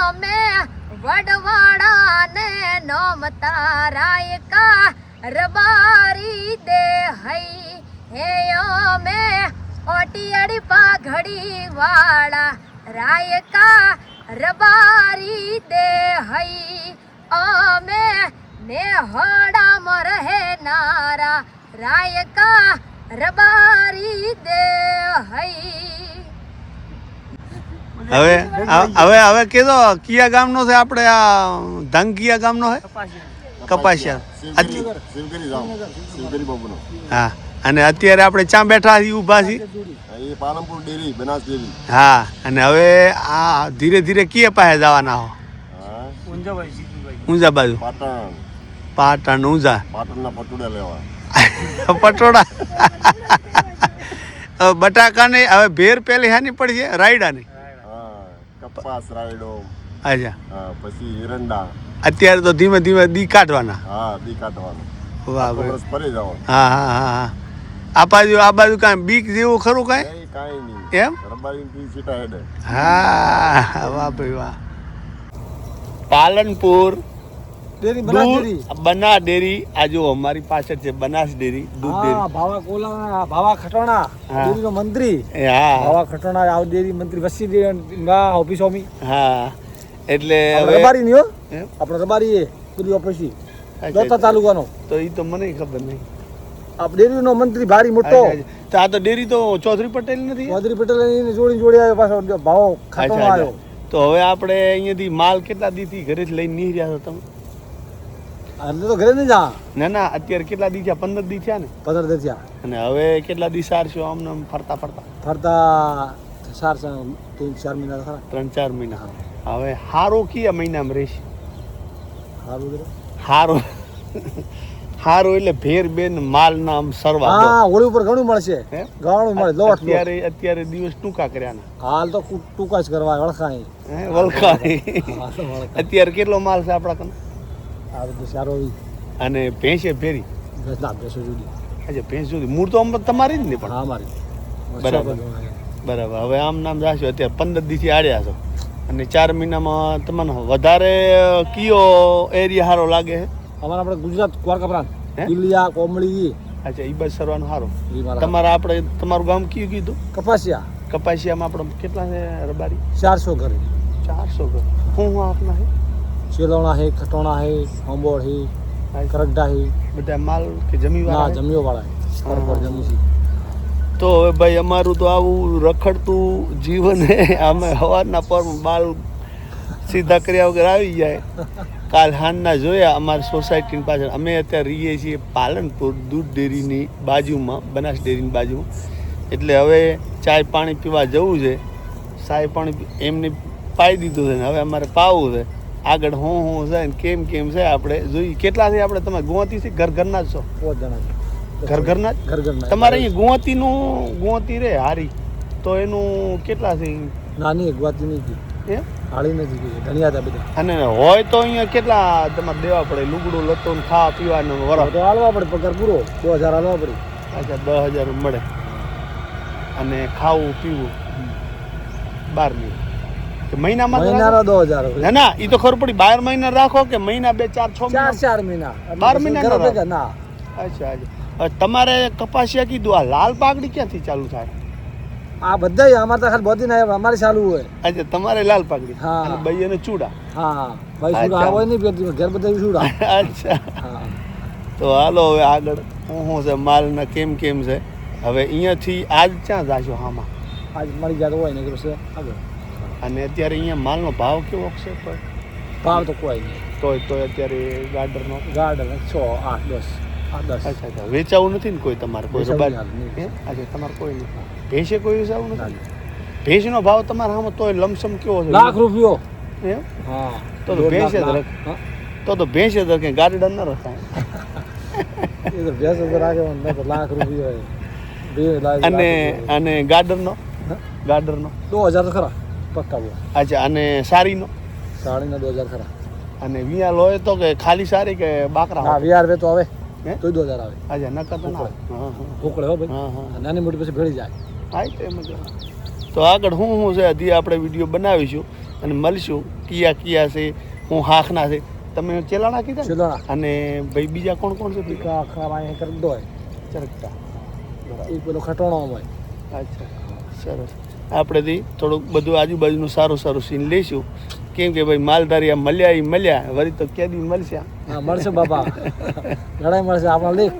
અમે વડવાડા ને નોમતા રાય કા રબારી દે હઈ હે અમે ઓટિયાડી પાઘડી વાળા રાય કા રબારી દે હઈ અમે ને હડામાં રહે નારા રાય કા રબારી દે હઈ. હવે હવે હવે કીધો કિયા ગામનો છે આપણે આ ધંગ કિયા ગામનો છે કપાસિયા. હા અને અત્યારે આપણે ચા બેઠા છીએ ઊભા છીએ પાલનપુર ડેરી બનાસ ડેરી. હા અને હવે આ ધીરે ધીરે કીએ પાસે જવાના હો ઊંઝા બાજુ પાટણ ઊંઝા પાટણના પટોળા લેવા પટોળા બટાકા ને હવે ભેર પેલી હાની પડી છે રાયડા ની કપાસ રાયડો અચ્છા પછી એરંડા અત્યારે તો ધીમે ધીમે દી કાઢવાના. હા દી કાઢવાનું. વાહ વર્ષ ફરી જવાનું. હા હા હા હા આ બાજુ કાંઈ બીક જેવું ખરું કાંઈ કાંઈ નહીં એમ રબારી થી સીટા હેડે. હા વાહ ભાઈ વાહ. પાલનપુર બનાસ ડેરી આ જો અમારી પાછળ છે બનાસ ડેરી દૂધ ડેરી. ભાવા કોલા ભાવા ખટોણા ડેરીનો મંત્રી. હા ભાવા ખટોણા આવ ડેરી મંત્રી વસી ના ઓફિસ ઓમી. હા એટલે રબારી ની હો આપણે રબારી એ પૂરી ઓફિસ દોતા તાલુકાનો. તો ઈ તો મને ખબર નહીં. આ ડેરીનો મંત્રી ભારી મોટો. તો આ તો ડેરી તો ચૌધરી પટેલ નથી. ચૌધરી પટેલ જોડી આવ્યો પાછો ભાવો ખટોણા આવ્યો. તો હવે આપણે અહીંયાથી માલ કેટલા દીથી ઘરેથી લઈને નીકળ્યા છો તમે? એટલે તો ઘરે નહીં જા. ના ના અત્યારે કેટલા દી થયા? 15 દી થયા ને? 15 દી થયા. અને હવે કેટલા દી સારશો આમને ફરતા ફરતા? ફરતા 3-4 મહિના ખરા. 3-4 મહિના. હવે હારો કયા મહિનામાં રહેશે? સારું હારો એટલે ભેર બેન માલ ના આમ સરવા. હા હોળી ઉપર ઘણું મળશે. ઘણું મળે લોટ. અત્યારે દિવસ ટૂંકા કર્યા ને હાલ તો ટૂંકા જ કરવા વળખાય. વલખાય. અત્યારે કેટલો માલ છે આપણા કને? સારો અને ભેંસે ફેરી ભેંસો જોડી. અચ્છા ભેંસ જોડી મૂળ તો તમારી જ ને પણ. હા મારી બરાબર બરાબર. હવે આમ નામ જાશો અત્યારે 15 દીથી આડ્યા છો અને 4 મહિનામાં તમને વધારે કયો એરિયા સારો લાગે છે? અમારે આપણે ગુજરાત દ્વારકા પ્રાંત દિલ્હીયા કોમળી. અચ્છા ઈ બસ સરવાનું સારું. તમારું ગામ કયું કીધું? કપાસિયામાં આપણે કેટલા છે રબારી? 400 ઘર. 400 ઘર. હું આપના છે ચેલોણા હે ખટોણા હે અંબોળ હે કરગડા હે બધા માલ કે જમીવાળા? જમીઓ વાળા જમી. તો હવે ભાઈ અમારું તો આવું રખડતું જીવન હે. અમે સવારના પર બાલ સીધા કર્યા વગર આવી જાય. કાલ હાનના જોયા અમારી સોસાયટીની પાછળ. અમે અત્યારે રહીએ છીએ પાલનપુર દૂધ ડેરીની બાજુમાં, બનાસ ડેરીની બાજુમાં. એટલે હવે ચાય પાણી પીવા જવું છે. ચાય પાણી એમને પાઈ દીધું છે ને હવે અમારે પાવું છે. આગળ હું છે ને કેમ છે આપણે જોઈએ. કેટલા છે આપણે? તમે ગુવાતી છે ઘરના જ છો? 5 જણા. ઘરના જ? તમારે અહીંયા ગુવાતી રે હારી તો એનું કેટલા છે? નાની ગુવાતી નહીં એમ હાળી નથી ધનિયા હતા બધા. અને હોય તો અહીંયા કેટલા તમારે દેવા પડે? લુગડું લતો ખાવા પીવાનું વરસ તો હાલવા પડે. પગાર પૂરો 2000 હાલવા પડે. અચ્છા 10,000 મળે. અને ખાવું પીવું 12 મહિનામાં? 2000. ના એ તો ખબર પડી. 12 મહિના રાખો કે મહિના 2-4-6 મહિના? 12 મહિના ના. અચ્છા અચ્છા. તમારે કપાસિયા કીધું, આ લાલ પાઘડી ક્યાંથી ચાલુ થાય? આ બધા અમારે તો ખાલી બધી ના અમારે ચાલુ હોય. અચ્છા તમારે લાલ પાઘડી અને ભાઈ એને ચૂડા. હા ભાઈ ચૂડા હોય નહીં પેટી ઘર બધા ચૂડા. અચ્છા તો હાલો હવે આગળ હું છે માલ ને કેમ છે. હવે અહીંયાથી આજ ક્યાં જાશો? હામાં આજ મળી જતો હોય ને છે આગળ. અને અત્યારે અહીંયા માલનો ભાવ કેવો છે? ભાવ તો કોઈ નહીં. તોય અત્યારે ગાર્ડન 6, 8, 10. અચ્છા વેચાવું નથી ને કોઈ તમારે? કોઈ રબારી? અચ્છા તમારે કોઈ નહીં. ભેંસે કોઈ વેચાવું નથી? ભેંસનો ભાવ તમારા આમાં તોય લમસમ કેવો છે? ₹1,00,000. એમ? હા તો ભેંસે જ રખ. તો ભેંસે જ રખે, ગાર્ડન ન રખાય. એ તો ભેંસ તો રાખે ₹1,00,000. અને ગાર્ડનનો 2000 ખરા પક્કા. અચ્છા અને સાડીનો? સાડીના 2000 ખરા. અને વિયાલ હોય તો કે ખાલી સારી કે બાકરા? હા વિયાર વે તો આવે તો 2000 આવે. અચ્છા નકર તો ના આવે. ઢોકળે હો ભાઈ. નાની મોટી પછી ભેળી જાય. હા તો એમ જ. તો આગળ હું છે હજી આપણે વિડીયો બનાવીશું. અને મળશું કિયા કિયા છે હું હાખના છે તમે ચેલાણા કીધા ને? ચેલાણા. અને ભાઈ બીજા કોણ કોણ છે એક આખા અહીંયા કરી દો ચરકતા એક પેલો ખટોણો હોય. અચ્છા સરસ આપણેથી થોડુંક બધું આજુબાજુનું સારું સારું સીન લઈશું કેમ કે ભાઈ માલધારી મળ્યા વળી તો ક્યાં દી મળશે હા મળશે બાપા ઘણા મળશે આપણા લેખ